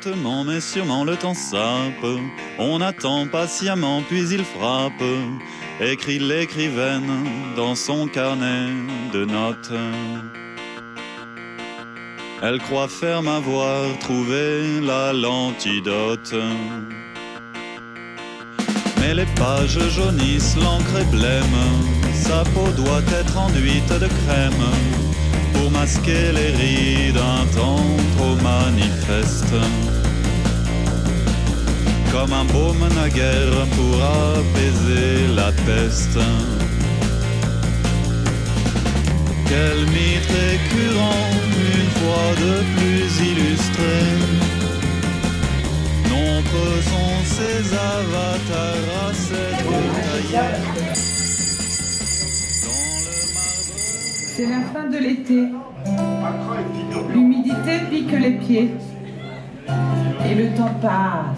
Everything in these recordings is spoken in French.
Lentement mais sûrement le temps sape, on attend patiemment puis il frappe, écrit l'écrivaine dans son carnet de notes. Elle croit ferme avoir trouvé l'antidote. Mais les pages jaunissent, l'encre est blême, sa peau doit être enduite de crème pour masquer les rides d'un temps trop manifeste. Comme un baume naguère pour apaiser la peste. Quel mythe récurrent, une fois de plus illustré. Nombreux sont ces avatars à cette taillée. C'est la fin de l'été. L'humidité pique les pieds. Et le temps passe.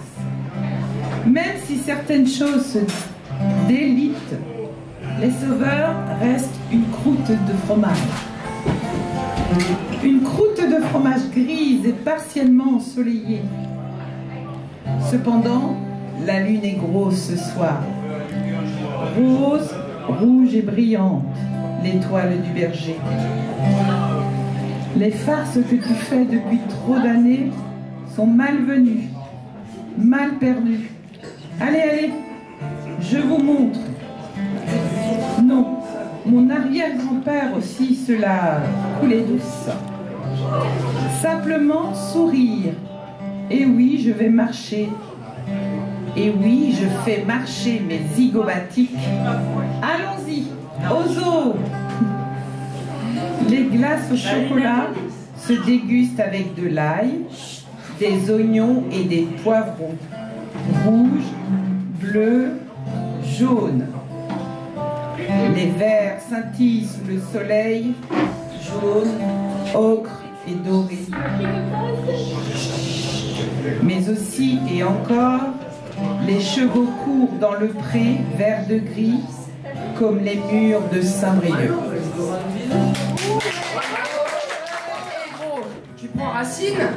Même si certaines choses se délitent, les sauveurs restent une croûte de fromage. Une croûte de fromage grise et partiellement ensoleillée. Cependant, la lune est grosse ce soir. Rose, rouge et brillante, l'étoile du berger. Les farces que tu fais depuis trop d'années sont malvenues, mal perdues. Allez, allez, je vous montre. Non, mon arrière-grand-père aussi cela coulait douce. Simplement sourire. Et oui, je vais marcher. Et oui, je fais marcher mes zygomatiques. Allons-y, aux eaux. Les glaces au chocolat se dégustent avec de l'ail, des oignons et des poivrons. Rouge, bleu, jaune. Les verres scintillent sous le soleil, jaune, ocre et doré. Mais aussi et encore, les chevaux courent dans le pré vert de gris, comme les murs de Saint-Brieuc. Tu prends Racine?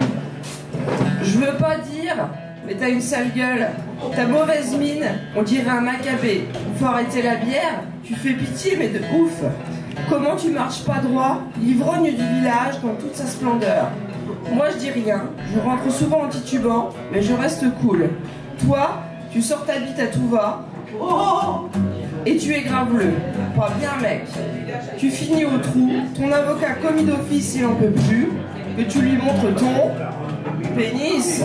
Je veux pas dire, mais t'as une sale gueule, t'as mauvaise mine, on dirait un macabé. Faut arrêter la bière, tu fais pitié mais de ouf. Comment tu marches pas droit, l'ivrogne du village dans toute sa splendeur. Moi je dis rien, je rentre souvent en titubant, mais je reste cool. Toi, tu sors ta bite à tout va, et tu es graveleux, pas bien mec. Tu finis au trou, ton avocat commis d'office il en peut plus, que tu lui montres ton pénis.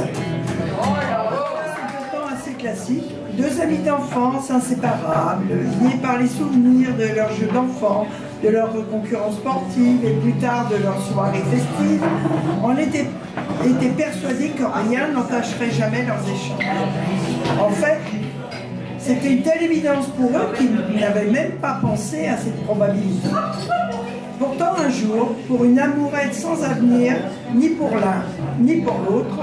Assez classique, deux amis d'enfance inséparables, liés par les souvenirs de leurs jeux d'enfants, de leurs concurrences sportives et plus tard de leurs soirées festives, on était persuadés que rien n'entacherait jamais leurs échanges. En fait, c'était une telle évidence pour eux qu'ils n'avaient même pas pensé à cette probabilité. Pourtant, un jour, pour une amourette sans avenir, ni pour l'un, ni pour l'autre,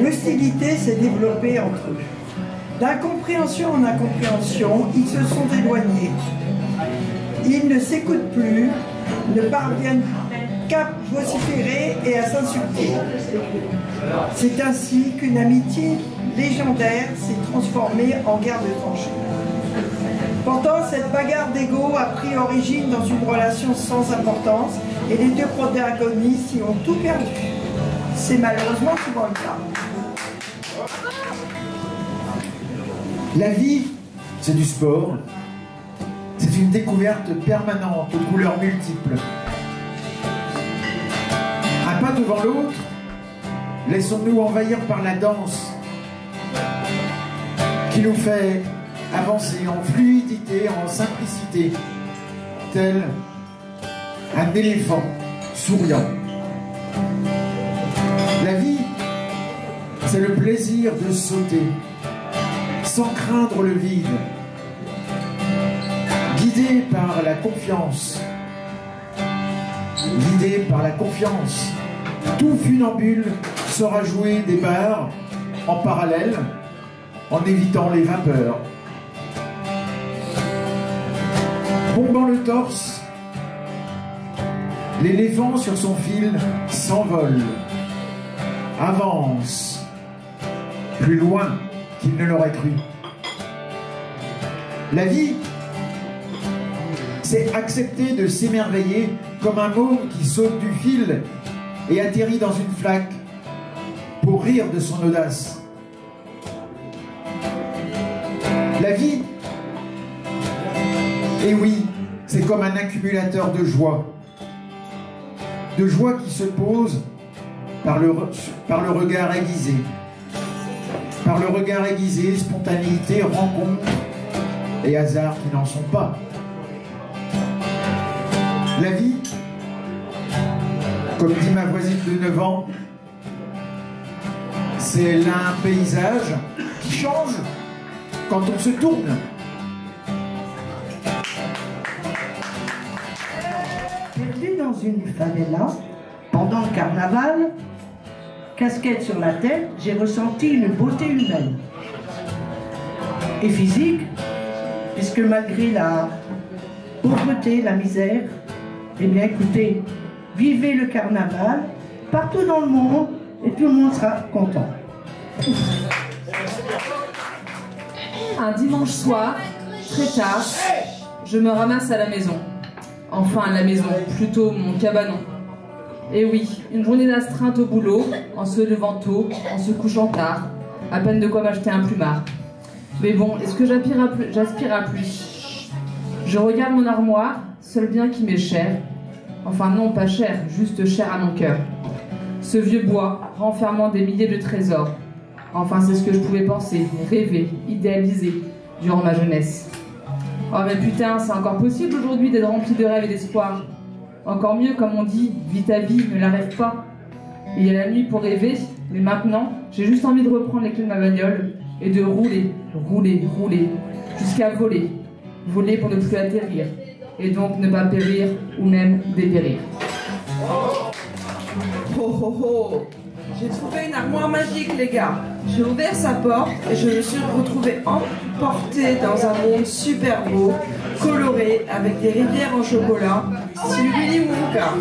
l'hostilité s'est développée entre eux. D'incompréhension en incompréhension, ils se sont éloignés. Ils ne s'écoutent plus, ne parviennent qu'à vociférer et à s'insulter. C'est ainsi qu'une amitié légendaire s'est transformée en guerre de tranchées. Pourtant, cette bagarre d'ego a pris origine dans une relation sans importance et les deux protagonistes y ont tout perdu. C'est malheureusement souvent le cas. La vie, c'est du sport. C'est une découverte permanente aux couleurs multiples. Un pas devant l'autre, laissons-nous envahir par la danse qui nous fait avancer en fluidité, en simplicité, tel un éléphant souriant. La vie, c'est le plaisir de sauter, sans craindre le vide, guidé par la confiance. Guidé par la confiance, tout funambule saura jouer des bars en parallèle, en évitant les vapeurs. Bombant le torse, l'éléphant sur son fil s'envole, avance plus loin qu'il ne l'aurait cru. La vie, c'est accepter de s'émerveiller comme un môme qui saute du fil et atterrit dans une flaque pour rire de son audace. La vie, et oui, c'est comme un accumulateur de joie qui se pose par le regard aiguisé. Par le regard aiguisé, spontanéité, rencontre et hasard qui n'en sont pas. La vie, comme dit ma voisine de 9 ans, c'est un paysage qui change quand on se tourne. Perdu dans une favela, pendant le carnaval, casquette sur la tête, j'ai ressenti une beauté humaine. Et physique, puisque malgré la pauvreté, la misère, eh bien écoutez, vivez le carnaval partout dans le monde et tout le monde sera content. Un dimanche soir, très tard, je me ramasse à la maison. Enfin, à la maison, plutôt mon cabanon. Et oui, une journée d'astreinte au boulot, en se levant tôt, en se couchant tard, à peine de quoi m'acheter un plumard. Mais bon, est-ce que j'aspire à plus? Je regarde mon armoire, seul bien qui m'est cher. Enfin non, pas cher, juste cher à mon cœur. Ce vieux bois, renfermant des milliers de trésors. Enfin, c'est ce que je pouvais penser, rêver, idéaliser, durant ma jeunesse. Oh mais putain, c'est encore possible aujourd'hui d'être rempli de rêves et d'espoir. Encore mieux, comme on dit, vis ta vie, ne la rêve pas. Il y a la nuit pour rêver, mais maintenant, j'ai juste envie de reprendre les clés de ma bagnole et de rouler, rouler, rouler, jusqu'à voler. Voler pour ne plus atterrir, et donc ne pas périr ou même dépérir. Oh oh oh! J'ai trouvé une armoire magique, les gars. J'ai ouvert sa porte et je me suis retrouvée emportée dans un monde super beau, coloré, avec des rivières en chocolat, style Willy Wonka.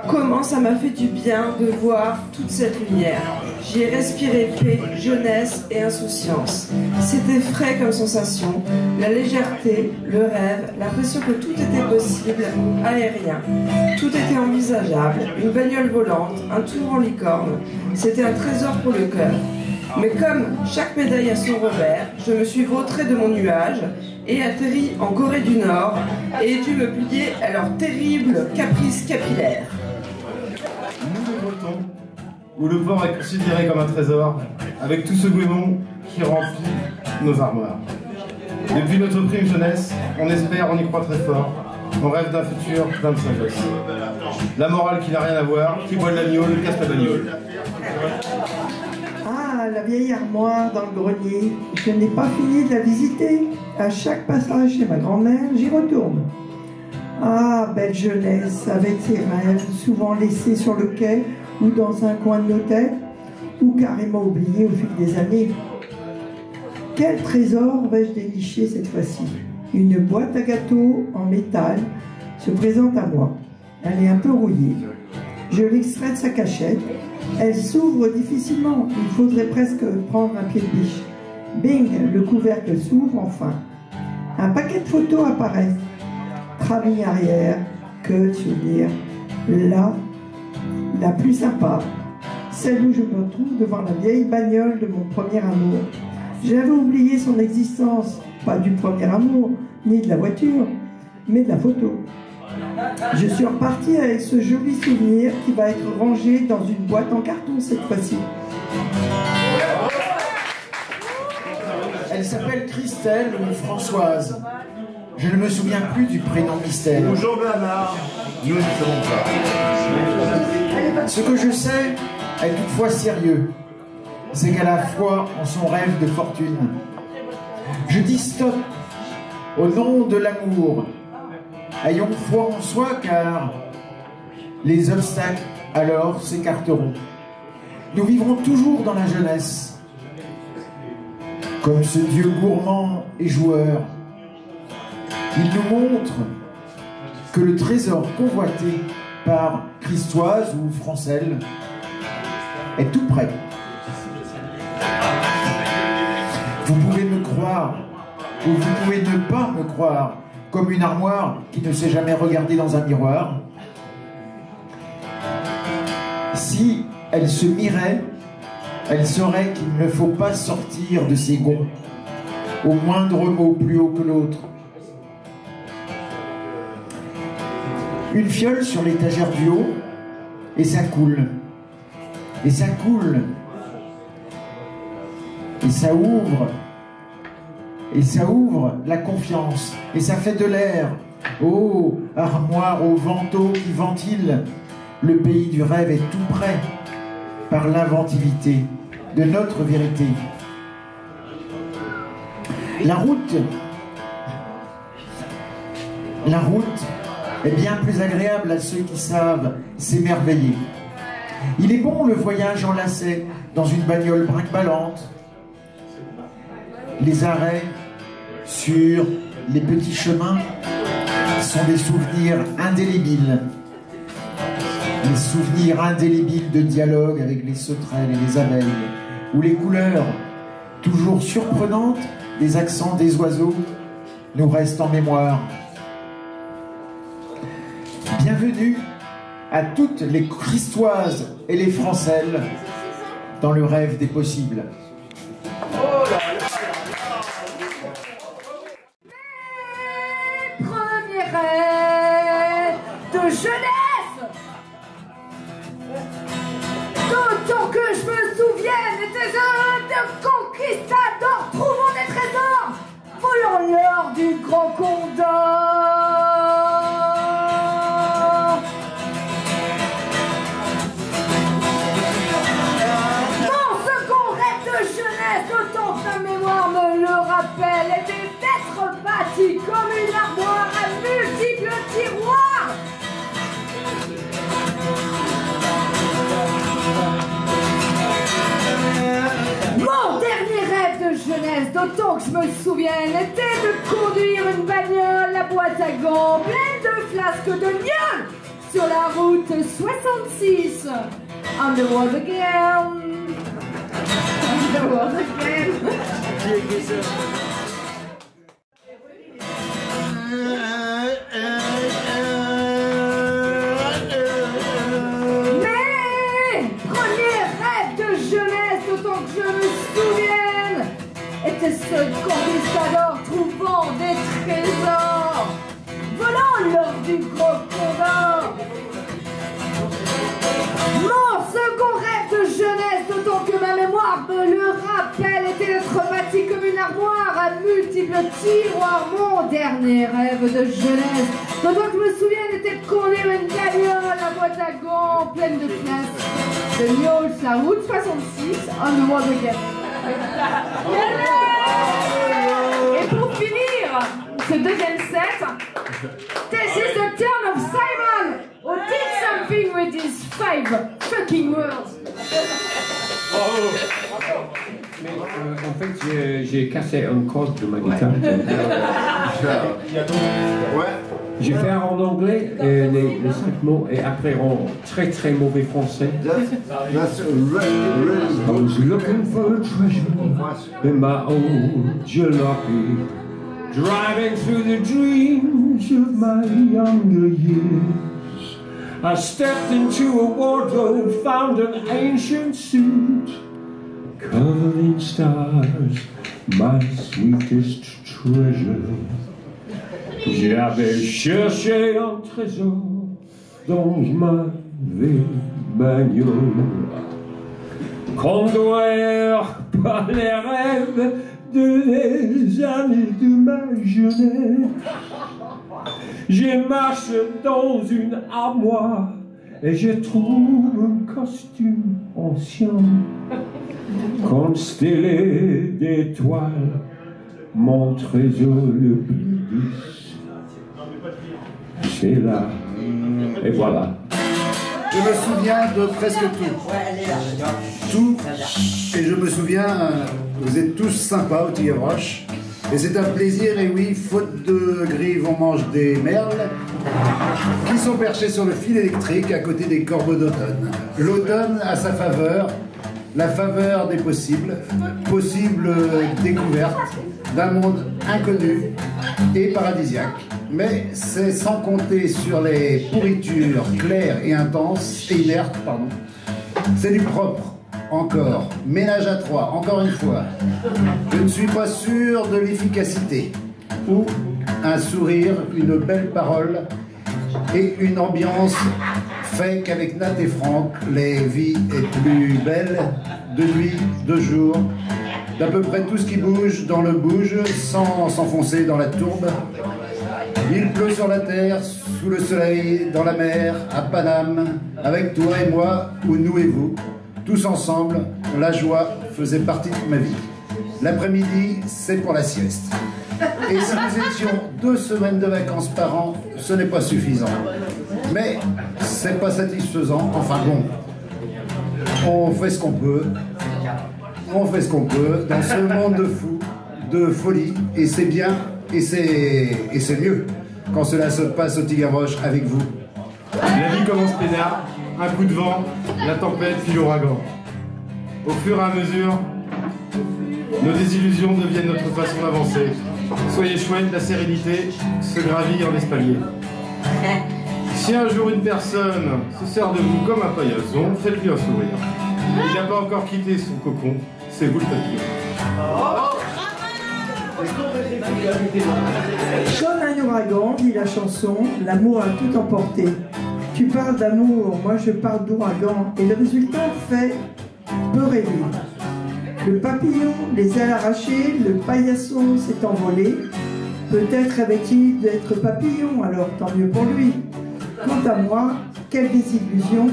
Comment ça m'a fait du bien de voir toute cette lumière. J'y ai respiré paix, jeunesse et insouciance. C'était frais comme sensation, la légèreté, le rêve, l'impression que tout était possible, aérien. Tout était envisageable, une bagnole volante, un tour en licorne. C'était un trésor pour le cœur. Mais comme chaque médaille a son revers, je me suis vautré de mon nuage et atterri en Corée du Nord et ai dû me plier à leur terrible caprice capillaire. Nous, les Bretons, où le port est considéré comme un trésor, avec tout ce goémon qui remplit nos armoires. Depuis notre prime jeunesse, on espère, on y croit très fort, on rêve d'un futur plein de sagesse. La morale qui n'a rien à voir, qui boit de l'agneau, casse la bagnole. Ah, la vieille armoire dans le grenier, je n'ai pas fini de la visiter. À chaque passage chez ma grand-mère, j'y retourne. Ah, belle jeunesse, avec ses rêves, souvent laissés sur le quai ou dans un coin de nos têtes, ou carrément oubliés au fil des années. Quel trésor vais-je dénicher cette fois-ci? Une boîte à gâteaux en métal se présente à moi. Elle est un peu rouillée. Je l'extrais de sa cachette. Elle s'ouvre difficilement. Il faudrait presque prendre un pied de biche. Bing, le couvercle s'ouvre enfin. Un paquet de photos apparaît. Tramine arrière, que de souvenirs. Là, la plus sympa, celle où je me retrouve devant la vieille bagnole de mon premier amour. J'avais oublié son existence, pas du premier amour, ni de la voiture, mais de la photo. Je suis reparti avec ce joli souvenir qui va être rangé dans une boîte en carton cette fois-ci. Elle s'appelle Christelle ou Françoise. Je ne me souviens plus du prénom mystère. Bonjour Bernard, nous ne savons pas. Ce que je sais est toutefois sérieux. C'est qu'elle a foi en son rêve de fortune. Je dis stop au nom de l'amour. Ayons foi en soi car les obstacles alors s'écarteront. Nous vivrons toujours dans la jeunesse. Comme ce Dieu gourmand et joueur, il nous montre que le trésor convoité par Christoise ou Francelle est tout près. croire, ou vous pouvez ne pas me croire, comme une armoire qui ne s'est jamais regardée dans un miroir. Si elle se mirait, elle saurait qu'il ne faut pas sortir de ses gonds, au moindre mot plus haut que l'autre. Une fiole sur l'étagère du haut, et ça coule. Et ça coule. Et ça ouvre. Et ça ouvre la confiance. Et ça fait de l'air. Oh, armoire au vantaux qui ventile. Le pays du rêve est tout près par l'inventivité de notre vérité. La route est bien plus agréable à ceux qui savent s'émerveiller. Il est bon le voyage en lacet dans une bagnole brinque-ballante. Les arrêts sur les petits chemins sont des souvenirs indélébiles. Les souvenirs indélébiles de dialogue avec les sauterelles et les abeilles, où les couleurs, toujours surprenantes, des accents des oiseaux, nous restent en mémoire. Bienvenue à toutes les Christoises et les Francelles dans le rêve des possibles. Mes premiers rêves de jeunesse, d'autant que je me souvienne des heures de conquistadors trouvant des trésors, volant l'or du grand Condor. Autant que ma mémoire me le rappelle, était d'être bâti comme une armoire à multiples tiroirs. Mon dernier rêve de jeunesse, d'autant que je me souvienne, était de conduire une bagnole à boîte à gants pleine de flasques de gnôle sur la route 66. On the road again. The world again. Mes premiers rêves de jeunesse, autant que je me souvienne, étaient ceux de conquistadors trouvant des trésors, volant l'or du gros Condor. Mon second rêve de jeunesse, d'autant que ma mémoire me le rappelle, était d'être bâti comme une armoire à multiples tiroirs. Mon dernier rêve de jeunesse, d'autant que je me souviens, était de conduire une bagnole à boîte à gants pleine de place de gnôle sur la route 66 on the road again. Et pour finir ce deuxième set, this is the turn of Simon, who did something with these 5 fucking words. Mais en fait, j'ai cassé un corde de ma guitare. J'ai fait en anglais les 5 mots et après en très très mauvais français. I was looking for a treasure in my old jalopy, driving through the dreams of my younger years. I stepped into a wardrobe, found an ancient suit, covered in stars, my sweetest treasure. J'avais cherché un trésor dans ma vieille bagnole, conduire par les rêves des années de ma jeunesse. J'ai marché dans une armoire et je trouve un costume ancien, constellé d'étoiles, mon trésor le plus riche. C'est là, et voilà. Je me souviens de presque tout. Tout, et je me souviens, vous êtes tous sympas au Tillevroche. Et c'est un plaisir, et oui, faute de grives, on mange des merles qui sont perchés sur le fil électrique à côté des corbeaux d'automne. L'automne a sa faveur, la faveur des possibles, découverte d'un monde inconnu et paradisiaque. Mais c'est sans compter sur les pourritures claires et intenses, et inertes, pardon. C'est du propre, encore. Ménage à trois, encore une fois. Je ne suis pas sûr de l'efficacité. Ou un sourire, une belle parole et une ambiance fait qu'avec Nat et Franck, les vies est plus belle de nuit, de jour, d'à peu près tout ce qui bouge dans le bouge sans s'enfoncer dans la tourbe. Il pleut sur la terre, sous le soleil, dans la mer, à Paname, avec toi et moi, ou nous et vous, tous ensemble, la joie faisait partie de ma vie. L'après-midi, c'est pour la sieste. Et si nous étions 2 semaines de vacances par an, ce n'est pas suffisant. Mais c'est pas satisfaisant. Enfin bon, on fait ce qu'on peut. On fait ce qu'on peut dans ce monde de fous, de folie. Et c'est bien, et c'est mieux quand cela se passe au Tigavroche avec vous. La vie commence peinard, un coup de vent, la tempête puis l'ouragan. Au fur et à mesure, nos désillusions deviennent notre façon d'avancer. Soyez chouette, la sérénité se gravit en espalier. Si un jour une personne se sert de vous comme un paillasson, faites-lui un sourire. Il n'a pas encore quitté son cocon, c'est vous le papillon. Comme un ouragan, dit la chanson, l'amour a tout emporté. Tu parles d'amour, moi je parle d'ouragan, et le résultat fait peu rêver. Le papillon, les ailes arrachées, le paillasson s'est envolé. Peut-être rêvait-il d'être papillon, alors tant mieux pour lui. Quant à moi, quelle désillusion.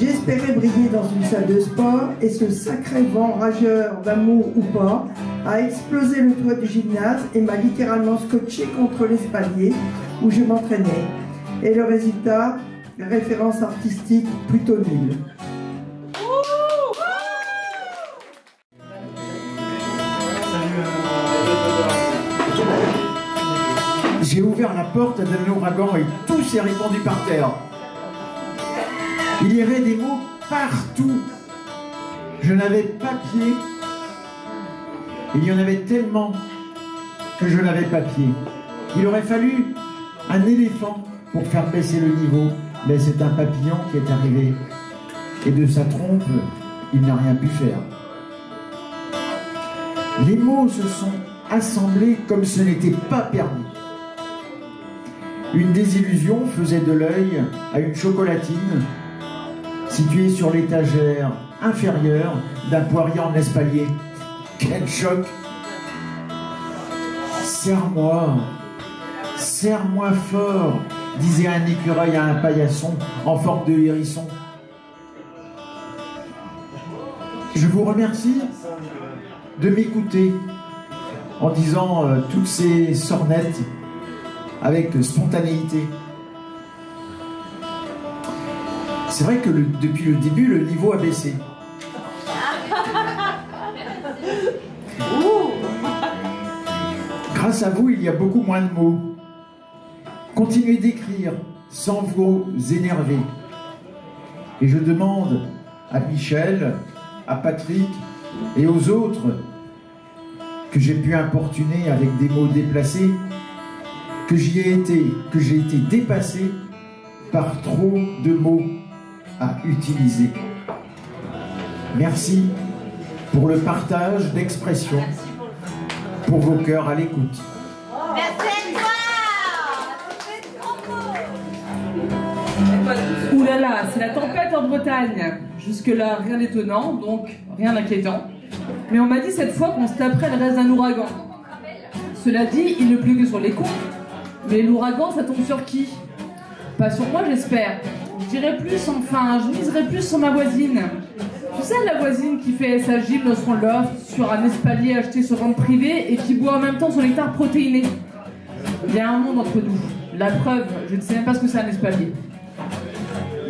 J'espérais briller dans une salle de sport, et ce sacré vent rageur d'amour ou pas a explosé le toit du gymnase et m'a littéralement scotché contre l'espalier où je m'entraînais. Et le résultat, référence artistique plutôt nulle. J'ai ouvert la porte d'un ouragan et tout s'est répandu par terre. Il y avait des mots partout. Je n'avais pas pied. Il y en avait tellement que je n'avais pas pied. Il aurait fallu un éléphant pour faire baisser le niveau, mais c'est un papillon qui est arrivé. Et de sa trompe, il n'a rien pu faire. Les mots se sont assemblés comme ce n'était pas permis. Une désillusion faisait de l'œil à une chocolatine située sur l'étagère inférieure d'un poirier en espalier. Quel choc! Serre-moi, serre-moi fort, disait un écureuil à un paillasson en forme de hérisson. Je vous remercie de m'écouter en disant toutes ces sornettes avec spontanéité. C'est vrai que depuis le début, le niveau a baissé. Grâce à vous, il y a beaucoup moins de mots. Continuez d'écrire sans vous énerver. Et je demande à Michel, à Patrick et aux autres que j'ai pu importuner avec des mots déplacés, que j'ai été dépassé par trop de mots à utiliser. Merci pour le partage d'expressions, pour vos cœurs à l'écoute. Ouh là là, c'est la tempête en Bretagne. Jusque-là, rien d'étonnant, donc rien d'inquiétant. Mais on m'a dit cette fois qu'on se taperait le reste d'un ouragan. Cela dit, il ne pleut que sur les cons. Mais l'ouragan, ça tombe sur qui? Pas sur moi, j'espère. Je dirais plus, je miserais plus sur ma voisine. Tu sais, la voisine qui fait sa gym dans son loft, sur un espalier acheté sur vente privée et qui boit en même temps son nectar protéiné. Il y a un monde entre nous. La preuve, je ne sais même pas ce que c'est un espalier.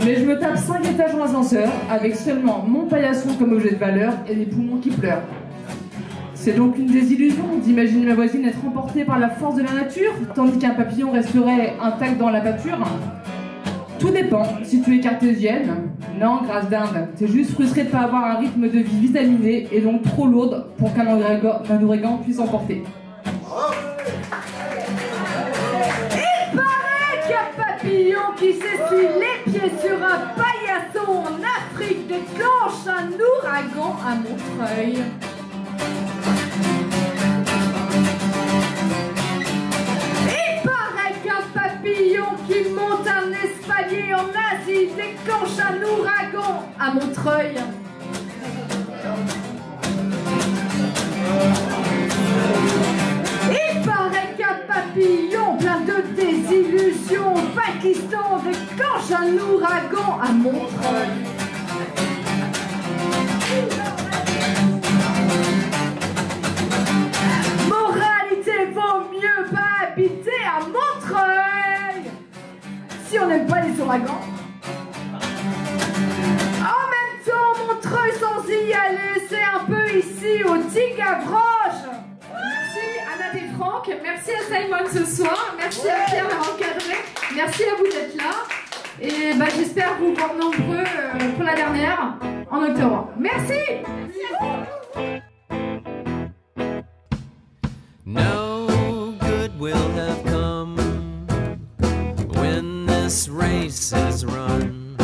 Mais je me tape 5 étages en ascenseur, avec seulement mon paillasson comme objet de valeur et mes poumons qui pleurent. C'est donc une désillusion d'imaginer ma voisine être emportée par la force de la nature, tandis qu'un papillon resterait intact dans la pâture. Tout dépend. Si tu es cartésienne, non, grâce d'Inde. T'es juste frustré de pas avoir un rythme de vie vitaminé et donc trop lourde pour qu'un ouragan puisse emporter. Il paraît qu'un papillon qui s'essuie les pieds sur un paillasson en Afrique déclenche un ouragan à Montreuil. Il paraît qu'un papillon qui monte un espalier en Asie déclenche un ouragan à Montreuil. Il paraît qu'un papillon plein de désillusions au Pakistan déclenche un ouragan à Montreuil. Moralité, vaut mieux pas habiter à Montreuil si on n'aime pas les ouragans. En même temps, Montreuil sans y aller, c'est un peu ici au Tigavroche. Merci Anna Desfranques, merci à Simon ce soir, merci à Pierre d'avoir encadré, merci à vous d'être là. Et bah, j'espère vous voir nombreux pour la dernière en octobre. Merci. No good will have come when this race is run.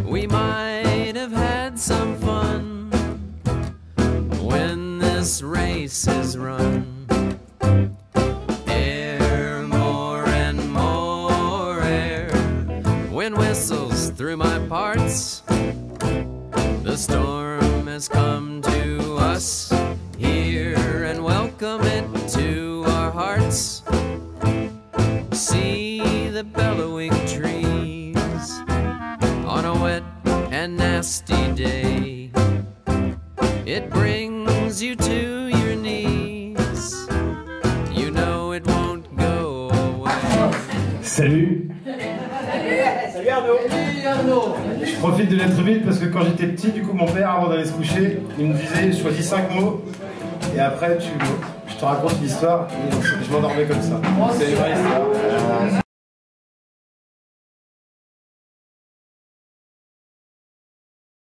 We might have had some fun when this race is run. Air, more and more air. Wind whistles through my parts. The storm has come to us here and welcome it to our hearts. See the bellowing trees on a wet and nasty day. It brings you to your knees. You know it won't go away. Salut. Salut Arnaud. Salut Arnaud. Je profite de l'être vite parce que quand j'étais petit, du coup, mon père, avant d'aller se coucher, il me disait choisis 5 mots et après je te raconte l'histoire et je m'endormais comme ça. C'est une vraie histoire.